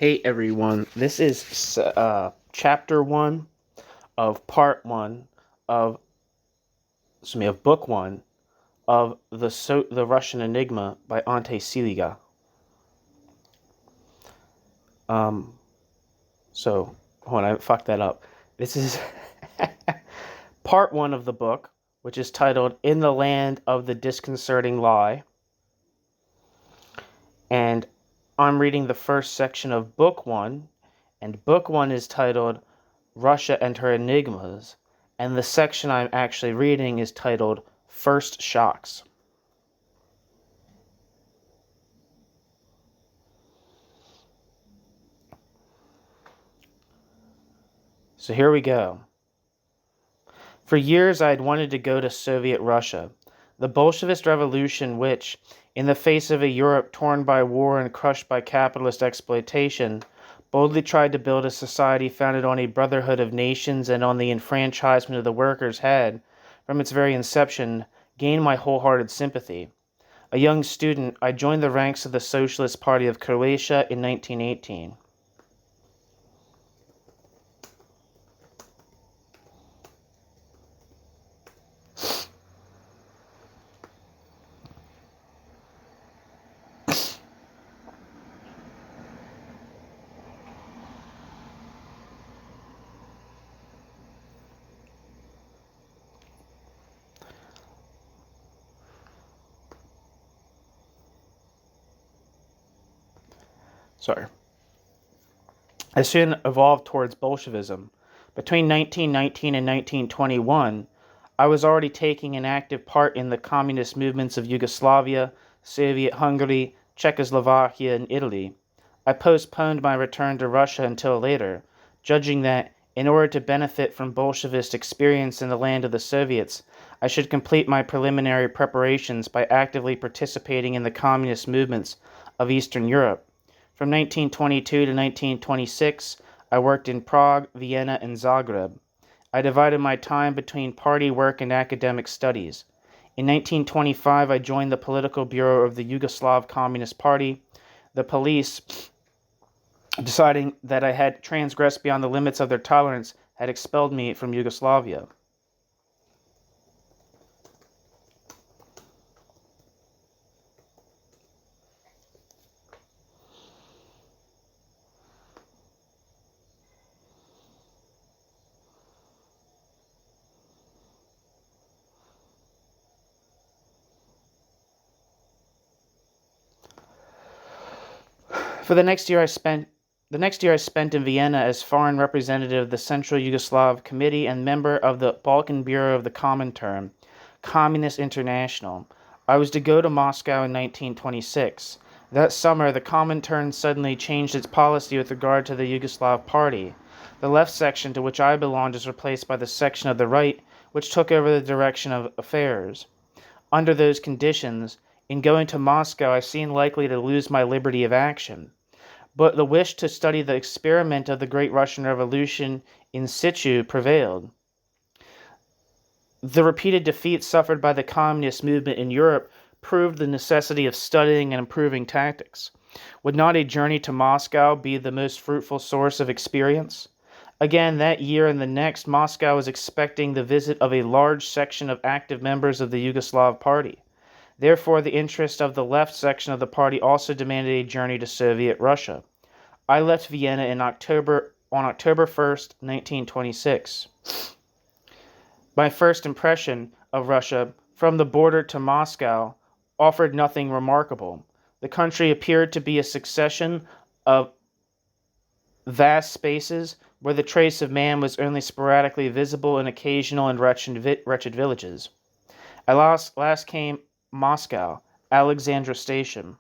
Hey everyone, this is chapter 1 of part 1 of book 1 of the Russian Enigma by Ante Ciliga. So hold on, I fucked that up. This is part 1 of the book, which is titled In the Land of the Disconcerting Lie. And I'm reading the first section of book 1, and book 1 is titled Russia and Her Enigmas, and the section I'm actually reading is titled First Shocks. So here we go. For years I had wanted to go to Soviet Russia, the Bolshevist revolution which, in the face of a Europe torn by war and crushed by capitalist exploitation, boldly tried to build a society founded on a brotherhood of nations and on the enfranchisement of the workers had, from its very inception, gained my wholehearted sympathy. A young student, I joined the ranks of the Socialist Party of Croatia in 1918. I soon evolved towards Bolshevism. Between 1919 and 1921, I was already taking an active part in the communist movements of Yugoslavia, Soviet Hungary, Czechoslovakia, and Italy. I postponed my return to Russia until later, judging that, in order to benefit from Bolshevist experience in the land of the Soviets, I should complete my preliminary preparations by actively participating in the communist movements of Eastern Europe. From 1922 to 1926, I worked in Prague, Vienna, and Zagreb. I divided my time between party work and academic studies. In 1925, I joined the political bureau of the Yugoslav Communist Party. The police, deciding that I had transgressed beyond the limits of their tolerance, had expelled me from Yugoslavia. The next year I spent in Vienna as foreign representative of the Central Yugoslav Committee and member of the Balkan Bureau of the Comintern, Communist International. I was to go to Moscow in 1926. That summer, the Comintern suddenly changed its policy with regard to the Yugoslav Party. The left section, to which I belonged, was replaced by the section of the right, which took over the direction of affairs. Under those conditions, in going to Moscow, I seemed likely to lose my liberty of action. But the wish to study the experiment of the Great Russian Revolution in situ prevailed. The repeated defeats suffered by the communist movement in Europe proved the necessity of studying and improving tactics. Would not a journey to Moscow be the most fruitful source of experience? Again, that year and the next, Moscow was expecting the visit of a large section of active members of the Yugoslav Party. Therefore, the interest of the left section of the party also demanded a journey to Soviet Russia. I left Vienna on October 1st, 1926. My first impression of Russia, from the border to Moscow, offered nothing remarkable. The country appeared to be a succession of vast spaces where the trace of man was only sporadically visible in occasional and wretched villages. At last came Moscow, Alexandra Station.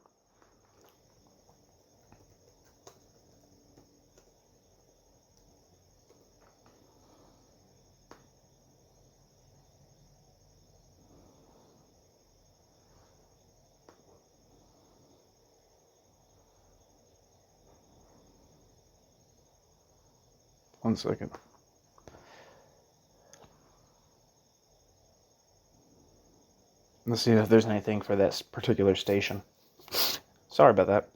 One second. Let's see if there's anything for this particular station. Sorry about that.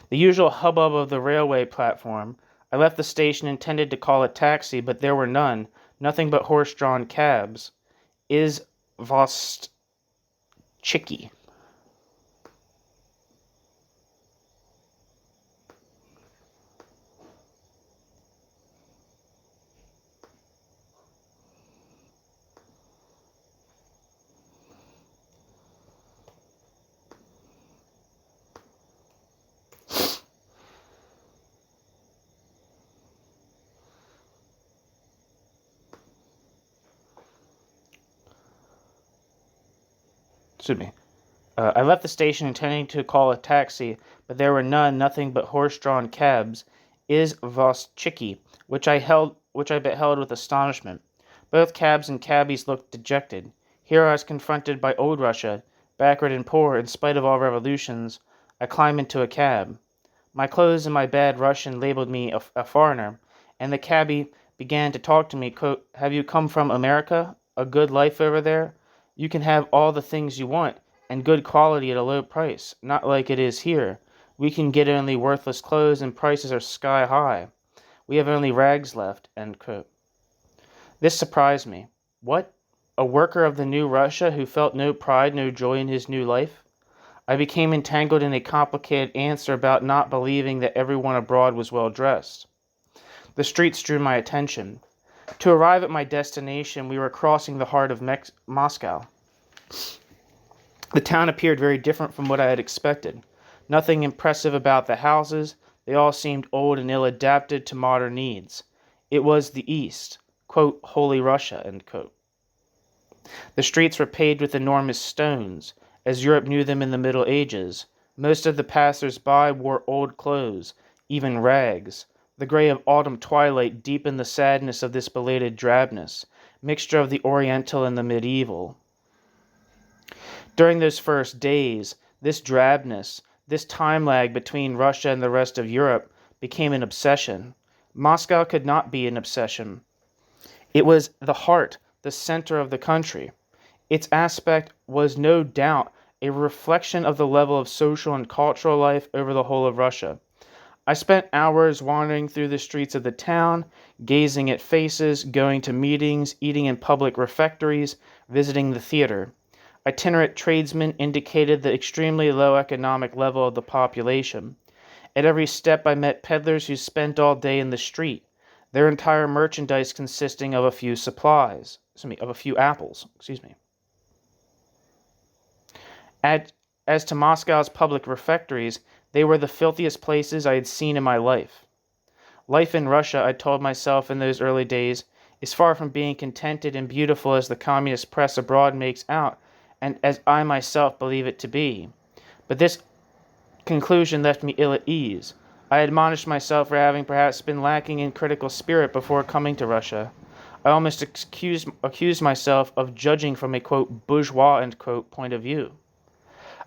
The usual hubbub of the railway platform. I left the station intended to call a taxi, but there were none, nothing but horse-drawn cabs. Is Vost Chicky. Excuse me. I left the station intending to call a taxi, but there were none, nothing but horse-drawn cabs. Is Voschicki, which I beheld with astonishment. Both cabs and cabbies looked dejected. Here I was confronted by old Russia, backward and poor in spite of all revolutions. I climbed into a cab. My clothes and my bad Russian labeled me a foreigner, and the cabby began to talk to me. Quote, "Have you come from America? A good life over there? You can have all the things you want, and good quality at a low price, not like it is here. We can get only worthless clothes, and prices are sky high. We have only rags left." End quote. This surprised me. What? A worker of the new Russia who felt no pride, no joy in his new life? I became entangled in a complicated answer about not believing that everyone abroad was well dressed. The streets drew my attention. To arrive at my destination, we were crossing the heart of Moscow. The town appeared very different from what I had expected. Nothing impressive about the houses. They all seemed old and ill-adapted to modern needs. It was the East, quote, "Holy Russia," end quote. The streets were paved with enormous stones, as Europe knew them in the Middle Ages. Most of the passers-by wore old clothes, even rags. The gray of autumn twilight deepened the sadness of this belated drabness, mixture of the Oriental and the medieval. During those first days, this drabness, this time lag between Russia and the rest of Europe, became an obsession. Moscow could not be an obsession. It was the heart, the center of the country. Its aspect was no doubt a reflection of the level of social and cultural life over the whole of Russia. I spent hours wandering through the streets of the town, gazing at faces, going to meetings, eating in public refectories, visiting the theater. Itinerant tradesmen indicated the extremely low economic level of the population. At every step I met peddlers who spent all day in the street, their entire merchandise consisting of a few apples. As to Moscow's public refectories, they were the filthiest places I had seen in my life. Life in Russia, I told myself in those early days, is far from being contented and beautiful as the communist press abroad makes out, and as I myself believe it to be. But this conclusion left me ill at ease. I admonished myself for having perhaps been lacking in critical spirit before coming to Russia. I almost accused myself of judging from a, quote, bourgeois, end quote, point of view.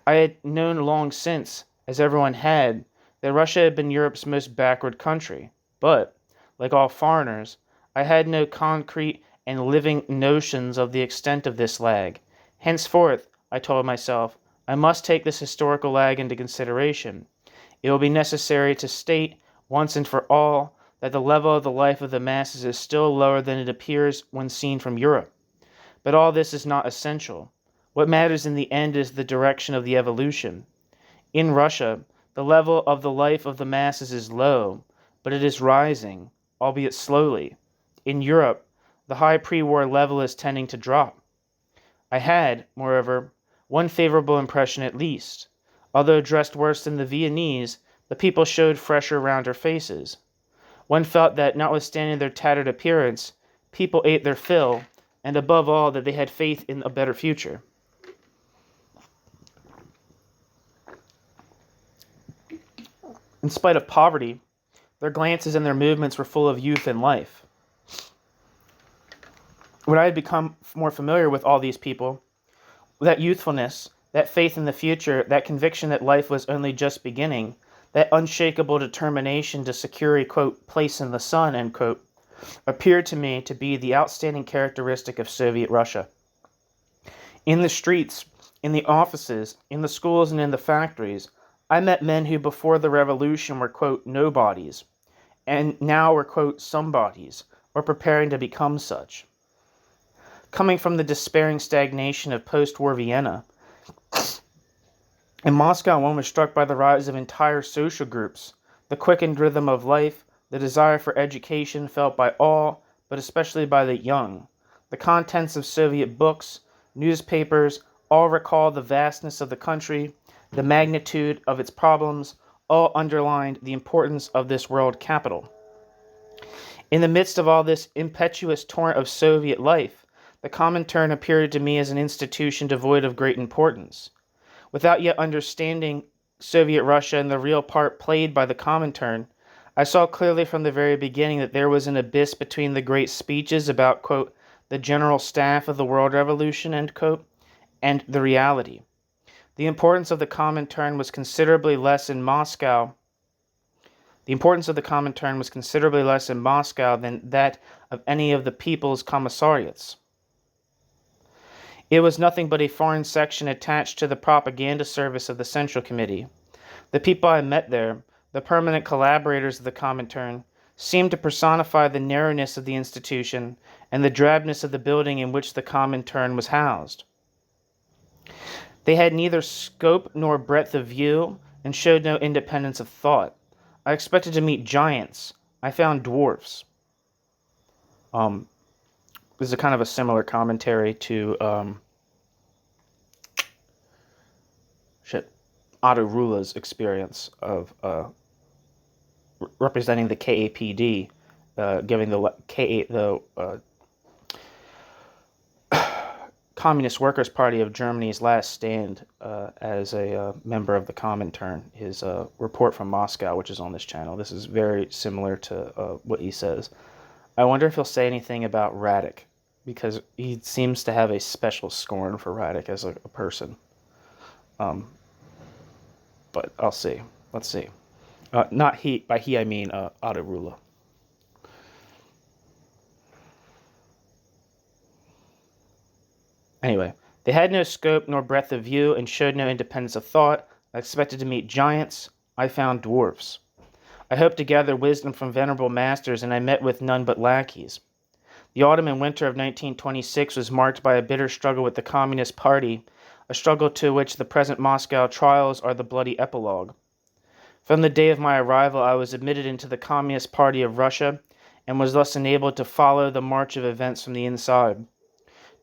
I had known long since, as everyone had, that Russia had been Europe's most backward country. But, like all foreigners, I had no concrete and living notions of the extent of this lag. Henceforth, I told myself, I must take this historical lag into consideration. It will be necessary to state, once and for all, that the level of the life of the masses is still lower than it appears when seen from Europe. But all this is not essential. What matters in the end is the direction of the evolution. In Russia, the level of the life of the masses is low, but it is rising, albeit slowly. In Europe, the high pre-war level is tending to drop. I had, moreover, one favorable impression at least. Although dressed worse than the Viennese, the people showed fresher, rounder faces. One felt that, notwithstanding their tattered appearance, people ate their fill, and above all that they had faith in a better future. In spite of poverty, their glances and their movements were full of youth and life. When I had become more familiar with all these people, that youthfulness, that faith in the future, that conviction that life was only just beginning, that unshakable determination to secure a, quote, place in the sun, end quote, appeared to me to be the outstanding characteristic of Soviet Russia. In the streets, in the offices, in the schools, and in the factories, I met men who before the revolution were, quote, nobodies, and now were, quote, somebodies, or preparing to become such. Coming from the despairing stagnation of post-war Vienna, in Moscow one was struck by the rise of entire social groups, the quickened rhythm of life, the desire for education felt by all, but especially by the young. The contents of Soviet books, newspapers, all recall the vastness of the country, the magnitude of its problems, all underlined the importance of this world capital. In the midst of all this impetuous torrent of Soviet life, the Comintern appeared to me as an institution devoid of great importance. Without yet understanding Soviet Russia and the real part played by the Comintern, I saw clearly from the very beginning that there was an abyss between the great speeches about, quote, the general staff of the world revolution, end quote, and the reality. The importance of the Comintern was considerably less in Moscow. The importance of the Comintern was considerably less in Moscow than that of any of the people's commissariats. It was nothing but a foreign section attached to the propaganda service of the Central Committee. The people I met there, the permanent collaborators of the Comintern, seemed to personify the narrowness of the institution and the drabness of the building in which the Comintern was housed. They had neither scope nor breadth of view and showed no independence of thought. I expected to meet giants. I found dwarfs. This is a kind of a similar commentary to Otto Rula's experience of representing the KAPD, giving the Communist Workers' Party of Germany's last stand as a member of the Comintern. His report from Moscow, which is on this channel. This is very similar to what he says. I wonder if he'll say anything about Radek, because he seems to have a special scorn for Radek as a person. But I'll see. Let's see. Not he. By he, I mean Otto Rula. Anyway, they had no scope nor breadth of view and showed no independence of thought. I expected to meet giants. I found dwarfs. I hoped to gather wisdom from venerable masters, and I met with none but lackeys. The autumn and winter of 1926 was marked by a bitter struggle with the Communist Party, a struggle to which the present Moscow trials are the bloody epilogue. From the day of my arrival, I was admitted into the Communist Party of Russia, and was thus enabled to follow the march of events from the inside.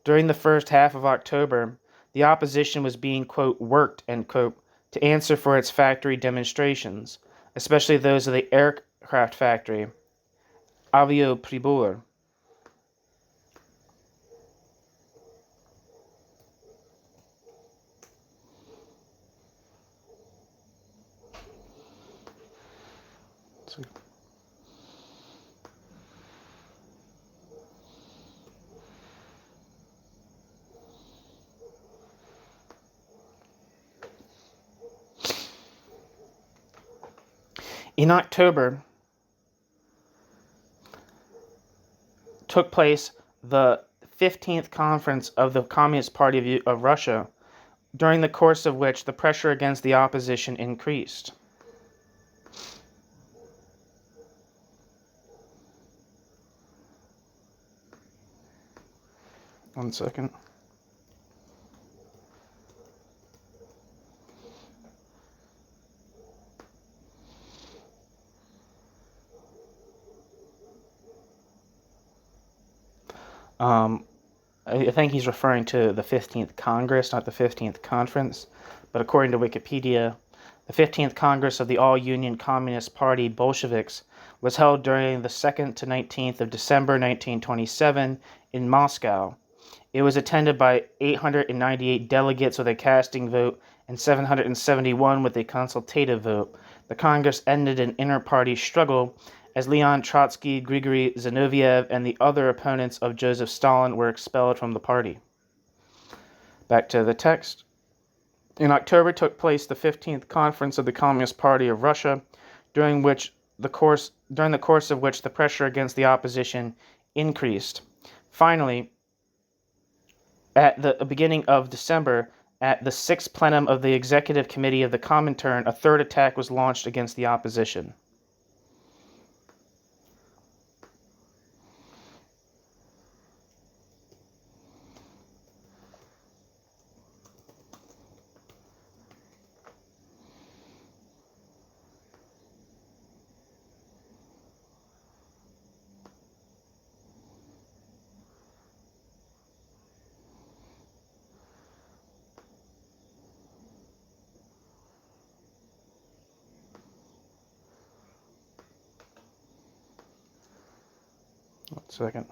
During the first half of October, the opposition was being, quote, worked, end quote, to answer for its factory demonstrations, especially those of the aircraft factory, Aviopribor. In October, took place the 15th conference of the Communist Party of Russia, during the course of which the pressure against the opposition increased. One second. I think he's referring to the 15th Congress, not the 15th Conference. But according to Wikipedia, the 15th Congress of the All-Union Communist Party Bolsheviks was held during the 2nd to 19th of December 1927 in Moscow. It was attended by 898 delegates with a casting vote and 771 with a consultative vote. The Congress ended an inter-party struggle as Leon Trotsky, Grigory Zinoviev, and the other opponents of Joseph Stalin were expelled from the party. Back to the text. In October took place the 15th Conference of the Communist Party of Russia, during the course of which the pressure against the opposition increased. Finally, at the beginning of December, at the sixth plenum of the Executive Committee of the Comintern, a third attack was launched against the opposition. One second.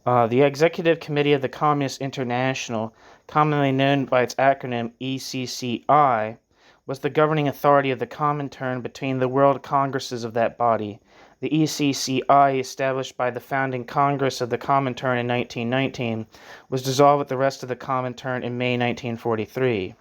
The Executive Committee of the Communist International, commonly known by its acronym ECCI, was the governing authority of the Comintern between the World Congresses of that body. The ECCI, established by the founding Congress of the Comintern in 1919, was dissolved with the rest of the Comintern in May 1943.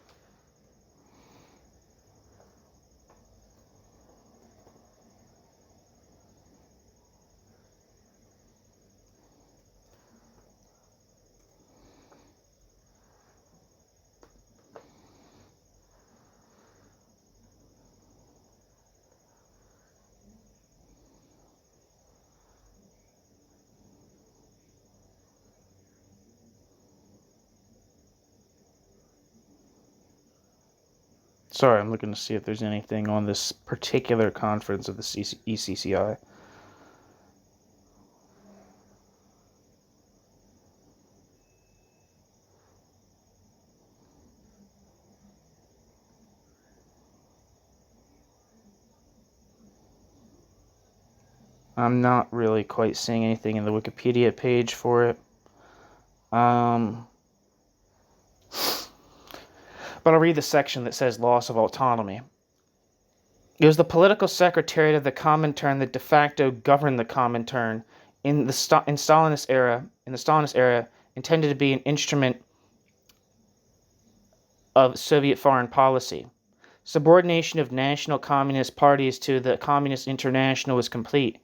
Sorry, I'm looking to see if there's anything on this particular conference of the ECCI. I'm not really quite seeing anything in the Wikipedia page for it. But I'll read the section that says loss of autonomy. It was the political secretariat of the Comintern that de facto governed the Comintern in the Stalinist era, intended to be an instrument of Soviet foreign policy. Subordination of national communist parties to the Communist International was complete.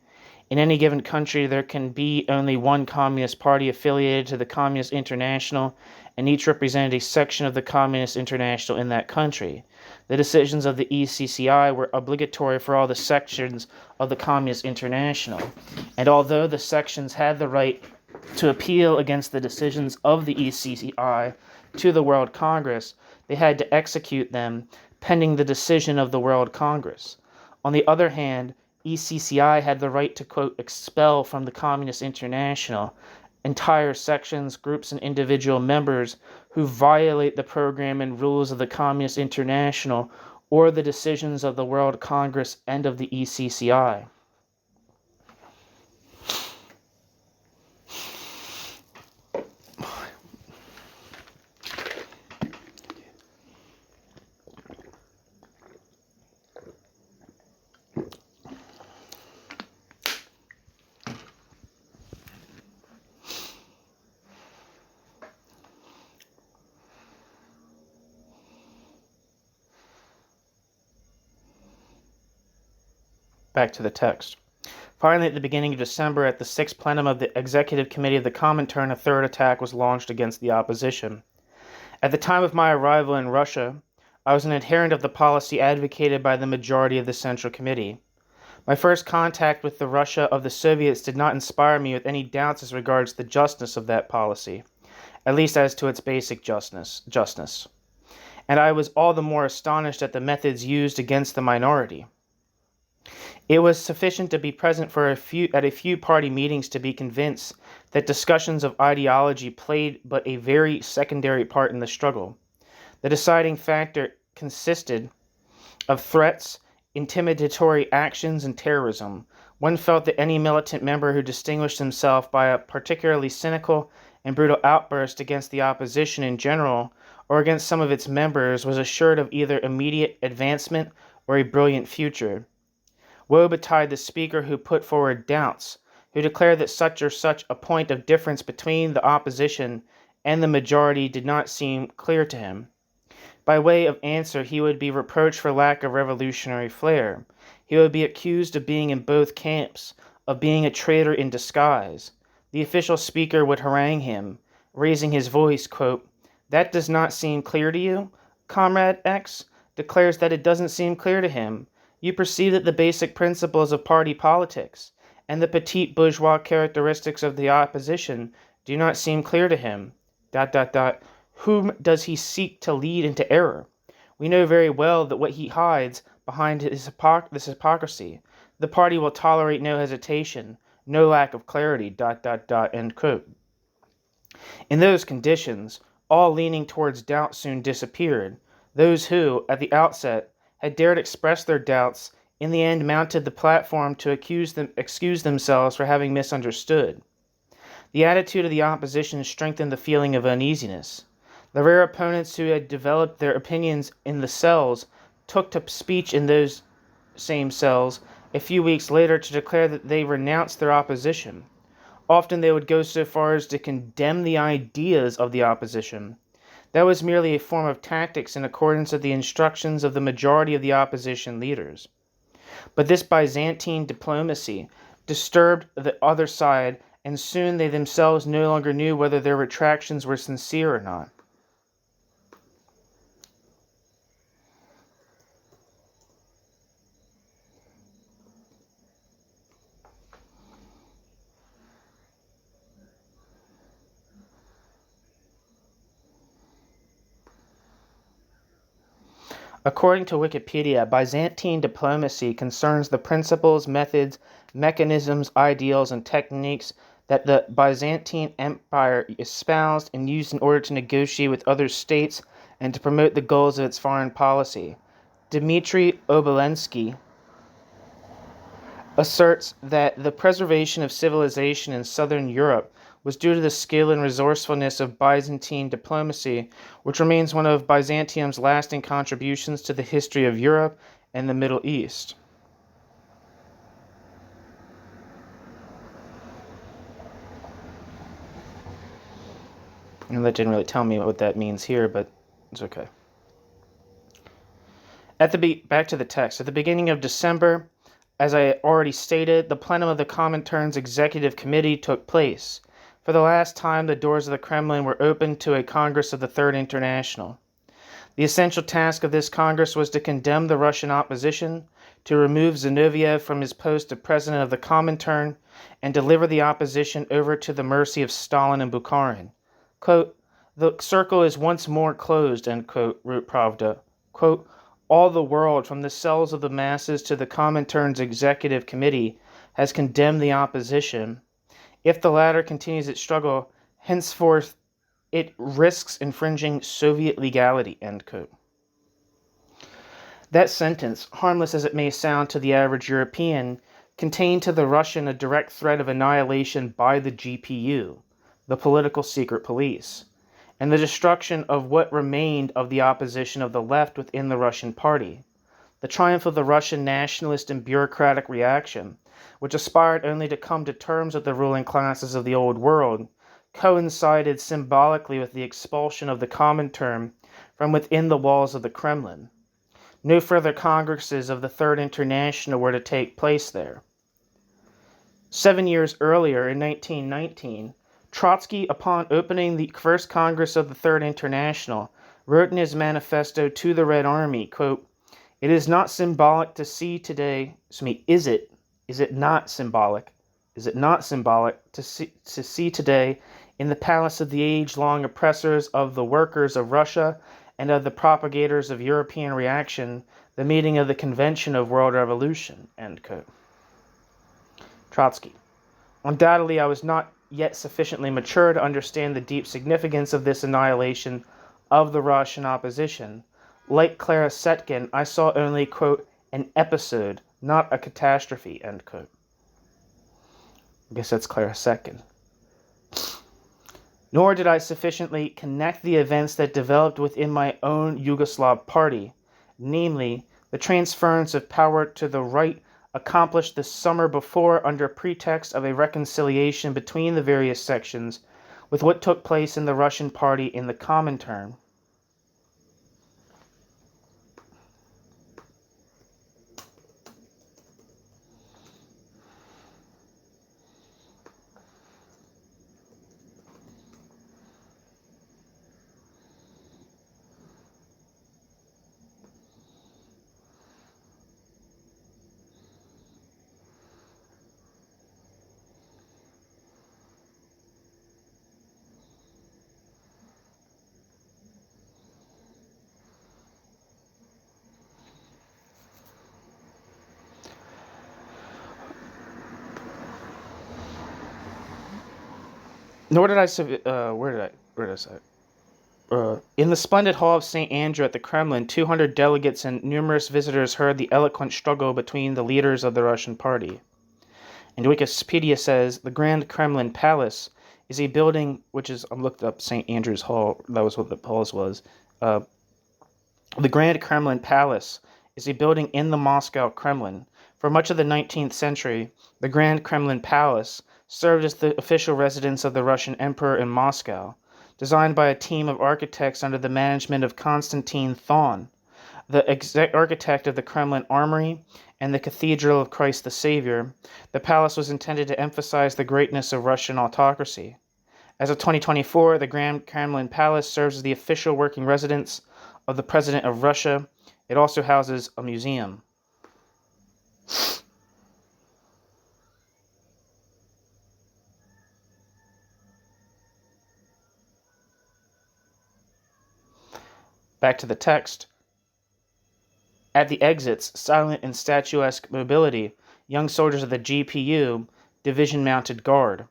In any given country, there can be only one Communist Party affiliated to the Communist International, and each represented a section of the Communist International in that country. The decisions of the ECCI were obligatory for all the sections of the Communist International, and although the sections had the right to appeal against the decisions of the ECCI to the World Congress, they had to execute them pending the decision of the World Congress. On the other hand, ECCI had the right to, quote, expel from the Communist International entire sections, groups, and individual members who violate the program and rules of the Communist International or the decisions of the World Congress and of the ECCI. Back to the text. Finally, at the beginning of December, at the sixth plenum of the Executive Committee of the Comintern, a third attack was launched against the opposition. At the time of my arrival in Russia, I was an adherent of the policy advocated by the majority of the Central Committee. My first contact with the Russia of the Soviets did not inspire me with any doubts as regards the justness of that policy, at least as to its basic justness. And I was all the more astonished at the methods used against the minority. It was sufficient to be present at a few party meetings to be convinced that discussions of ideology played but a very secondary part in the struggle. The deciding factor consisted of threats, intimidatory actions, and terrorism. One felt that any militant member who distinguished himself by a particularly cynical and brutal outburst against the opposition in general or against some of its members was assured of either immediate advancement or a brilliant future. Woe betide the speaker who put forward doubts, who declared that such or such a point of difference between the opposition and the majority did not seem clear to him. By way of answer, he would be reproached for lack of revolutionary flair. He would be accused of being in both camps, of being a traitor in disguise. The official speaker would harangue him, raising his voice, quote, "That does not seem clear to you? Comrade X declares that it doesn't seem clear to him. You perceive that the basic principles of party politics and the petite bourgeois characteristics of the opposition do not seem clear to him. ... Whom does he seek to lead into error? We know very well that what he hides behind this hypocrisy. The party will tolerate no hesitation, no lack of clarity. ... End quote. In those conditions, all leaning towards doubt soon disappeared. Those who, at the outset, had dared express their doubts, in the end mounted the platform to excuse themselves for having misunderstood. The attitude of the opposition strengthened the feeling of uneasiness. The rare opponents who had developed their opinions in the cells took to speech in those same cells a few weeks later to declare that they renounced their opposition. Often they would go so far as to condemn the ideas of the opposition. That was merely a form of tactics in accordance with the instructions of the majority of the opposition leaders. But this Byzantine diplomacy disturbed the other side, and soon they themselves no longer knew whether their retractions were sincere or not. According to Wikipedia, Byzantine diplomacy concerns the principles, methods, mechanisms, ideals, and techniques that the Byzantine Empire espoused and used in order to negotiate with other states and to promote the goals of its foreign policy. Dmitry Obolensky asserts that the preservation of civilization in southern Europe was due to the skill and resourcefulness of Byzantine diplomacy, which remains one of Byzantium's lasting contributions to the history of Europe and the Middle East. And that didn't really tell me what that means here, but it's okay. Back to the text. At the beginning of December, as I already stated, the plenum of the Comintern's Executive Committee took place. For the last time, the doors of the Kremlin were opened to a Congress of the Third International. The essential task of this Congress was to condemn the Russian opposition, to remove Zinoviev from his post of president of the Comintern, and deliver the opposition over to the mercy of Stalin and Bukharin. Quote, "The circle is once more closed," end quote, wrote Pravda. Quote, "All the world, from the cells of the masses to the Comintern's Executive Committee, has condemned the opposition. If the latter continues its struggle, henceforth it risks infringing Soviet legality," end quote. That sentence, harmless as it may sound to the average European, contained to the Russian a direct threat of annihilation by the GPU, the political secret police, and the destruction of what remained of the opposition of the left within the Russian party. The triumph of the Russian nationalist and bureaucratic reaction, which aspired only to come to terms with the ruling classes of the old world, coincided symbolically with the expulsion of the Comintern from within the walls of the Kremlin. No further congresses of the Third International were to take place there. 7 years earlier, in 1919, Trotsky, upon opening the first Congress of the Third International, wrote in his manifesto to the Red Army, quote, "It is not symbolic to see today, is it not symbolic to see today in the palace of the age-long oppressors of the workers of Russia and of the propagators of European reaction, the meeting of the Convention of World Revolution," end quote. Trotsky. Undoubtedly, I was not yet sufficiently mature to understand the deep significance of this annihilation of the Russian opposition. Like Clara Setkin, I saw only, quote, "an episode, not a catastrophe," end quote. I guess that's Clara Setkin. Nor did I sufficiently connect the events that developed within my own Yugoslav party, namely, the transference of power to the right accomplished the summer before under pretext of a reconciliation between the various sections, with what took place in the Russian party in the Comintern. Nor did I. Where did I say? In the splendid hall of St. Andrew at the Kremlin, 200 delegates and numerous visitors heard the eloquent struggle between the leaders of the Russian party. And Wikipedia says the Grand Kremlin Palace is a building which is, I looked up St. Andrew's Hall, that was what the palace was. Uh, the Grand Kremlin Palace is a building in the Moscow Kremlin. For much of the 19th century, the Grand Kremlin Palace served as the official residence of the Russian Emperor in Moscow. Designed by a team of architects under the management of Konstantin Thon, the architect of the Kremlin Armory and the Cathedral of Christ the Savior, the palace was intended to emphasize the greatness of Russian autocracy. As of 2024, the Grand Kremlin Palace serves as the official working residence of the President of Russia. It also houses a museum. Back to the text. At the exits, silent and statuesque mobility, young soldiers of the GPU, division-mounted guard.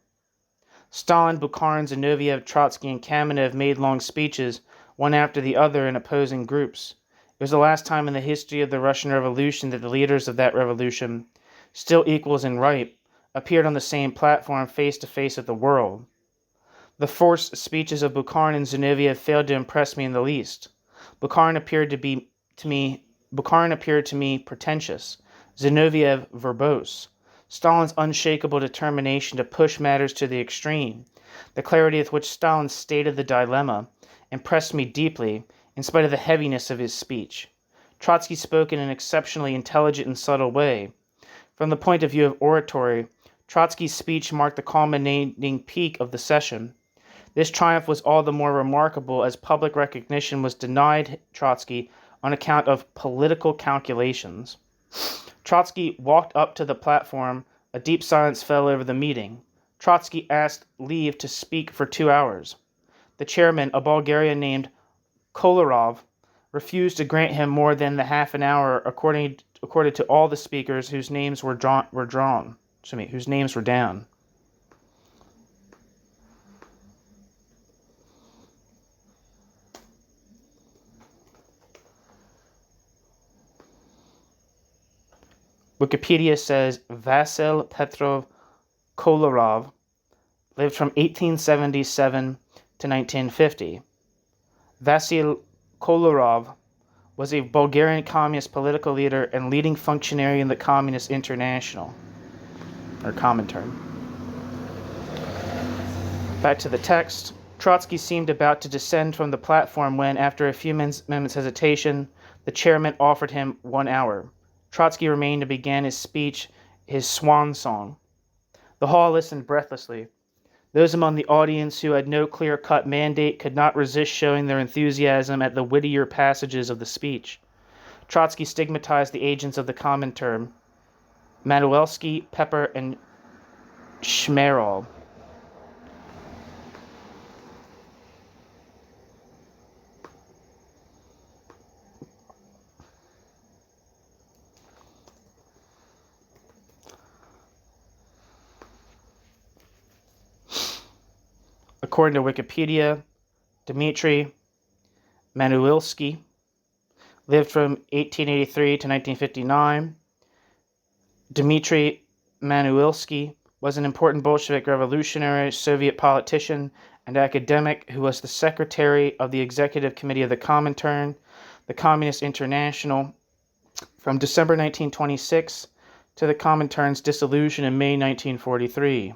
Stalin, Bukharin, Zinoviev, Trotsky, and Kamenev made long speeches, one after the other in opposing groups. It was the last time in the history of the Russian Revolution that the leaders of that revolution, still equals in right, appeared on the same platform face to face with the world. The forced speeches of Bukharin and Zinoviev failed to impress me in the least. Bukharin appeared to me pretentious, Zinoviev verbose. Stalin's unshakable determination to push matters to the extreme, the clarity with which Stalin stated the dilemma, impressed me deeply, in spite of the heaviness of his speech. Trotsky spoke in an exceptionally intelligent and subtle way. From the point of view of oratory, Trotsky's speech marked the culminating peak of the session. This triumph was all the more remarkable as public recognition was denied Trotsky on account of political calculations. Trotsky walked up to the platform. A deep silence fell over the meeting. Trotsky asked leave to speak for 2 hours. The chairman, a Bulgarian named Kolarov, refused to grant him more than the half an hour according to all the speakers whose names were down. Wikipedia says Vasil Petrov Kolarov lived from 1877 to 1950. Vasil Kolarov was a Bulgarian communist political leader and leading functionary in the Communist International, or Comintern. Back to the text. Trotsky seemed about to descend from the platform when, after a few minutes' hesitation, the chairman offered him 1 hour. Trotsky remained and began his speech, his swan song. The hall listened breathlessly. Those among the audience who had no clear-cut mandate could not resist showing their enthusiasm at the wittier passages of the speech. Trotsky stigmatized the agents of the Comintern, Manuelsky, Pepper, and Shmerov. According to Wikipedia, Dmitry Manuelsky lived from 1883 to 1959. Dmitry Manuelsky was an important Bolshevik revolutionary, Soviet politician, and academic who was the secretary of the Executive Committee of the Comintern, the Communist International, from December 1926 to the Comintern's dissolution in May 1943.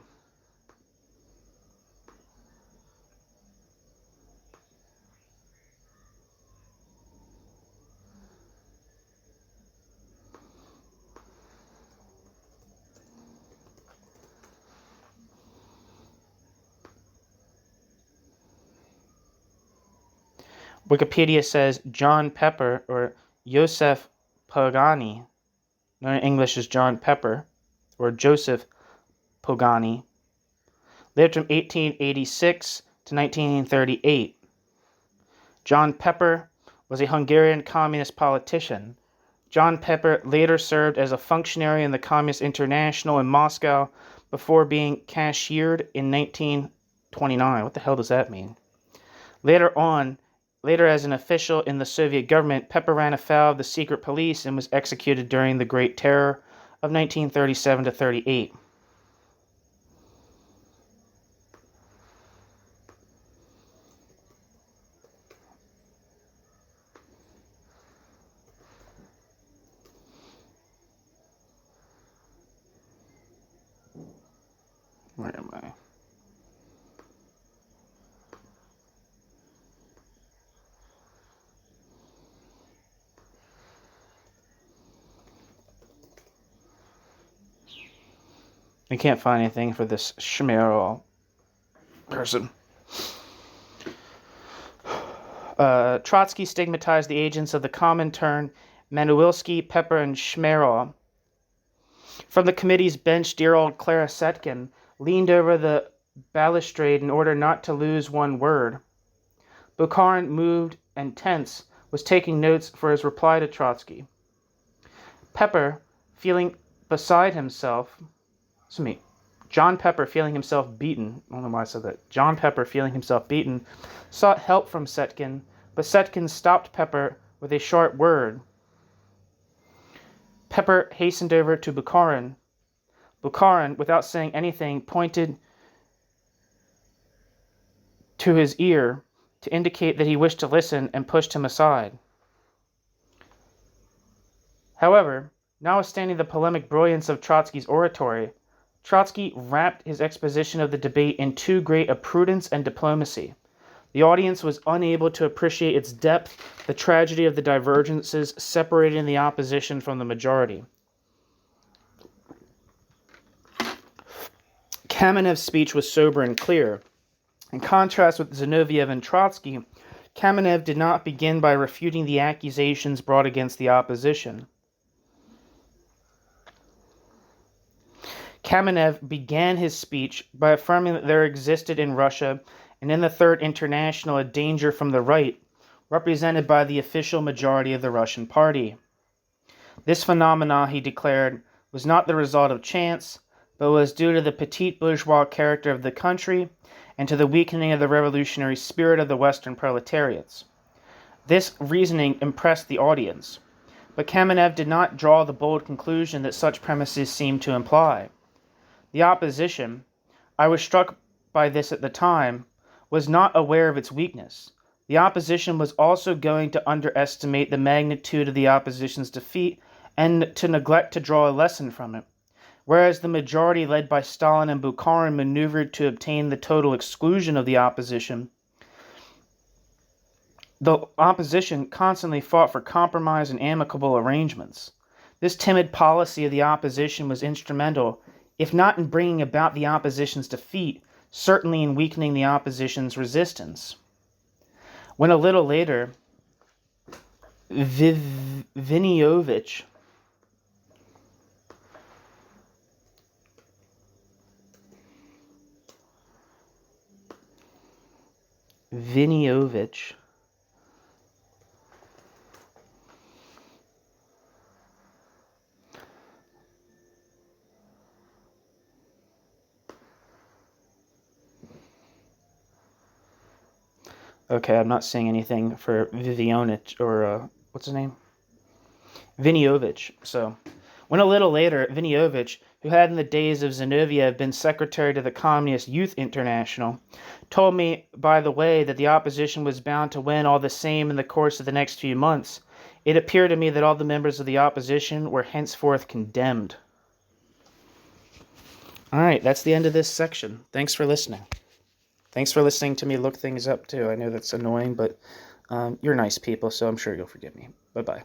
Wikipedia says John Pepper, or Joseph Pogani, known in English as John Pepper, or Joseph Pogani, lived from 1886 to 1938. John Pepper was a Hungarian communist politician. John Pepper later served as a functionary in the Communist International in Moscow before being cashiered in 29. What the hell does that mean? Later as an official in the Soviet government, Pepper ran afoul of the secret police and was executed during the Great Terror of 1937 to 38. Where am I? I can't find anything for this Shmerol person. Trotsky stigmatized the agents of the Comintern, Manuilsky, Pepper, and Shmerol. From the committee's bench, dear old Clara Setkin leaned over the balustrade in order not to lose one word. Bukharin, moved and tense, was taking notes for his reply to Trotsky. Pepper, feeling beside himself... John Pepper, feeling himself beaten... I don't know why I said that. John Pepper, feeling himself beaten, sought help from Setkin, but Setkin stopped Pepper with a short word. Pepper hastened over to Bukharin. Bukharin, without saying anything, pointed to his ear to indicate that he wished to listen and pushed him aside. However, notwithstanding the polemic brilliance of Trotsky's oratory, Trotsky wrapped his exposition of the debate in too great a prudence and diplomacy. The audience was unable to appreciate its depth, the tragedy of the divergences separating the opposition from the majority. Kamenev's speech was sober and clear. In contrast with Zinoviev and Trotsky, Kamenev did not begin by refuting the accusations brought against the opposition. Kamenev began his speech by affirming that there existed in Russia and in the Third International a danger from the right, represented by the official majority of the Russian party. This phenomenon, he declared, was not the result of chance, but was due to the petit bourgeois character of the country and to the weakening of the revolutionary spirit of the Western proletariats. This reasoning impressed the audience, but Kamenev did not draw the bold conclusion that such premises seemed to imply. The opposition, I was struck by this at the time, was not aware of its weakness. The opposition was also going to underestimate the magnitude of the opposition's defeat and to neglect to draw a lesson from it. Whereas the majority led by Stalin and Bukharin maneuvered to obtain the total exclusion of the opposition, the opposition constantly fought for compromise and amicable arrangements. This timid policy of the opposition was instrumental, if not in bringing about the opposition's defeat, certainly in weakening the opposition's resistance. When a little later, Viniovich Okay, I'm not seeing anything for Vivionich, or, what's his name? Viniovich. So, when a little later, Viniovich, who had in the days of Zinoviev been secretary to the Communist Youth International, told me, by the way, that the opposition was bound to win all the same in the course of the next few months, it appeared to me that all the members of the opposition were henceforth condemned. Alright, that's the end of this section. Thanks for listening. Thanks for listening to me look things up, too. I know that's annoying, but you're nice people, so I'm sure you'll forgive me. Bye-bye.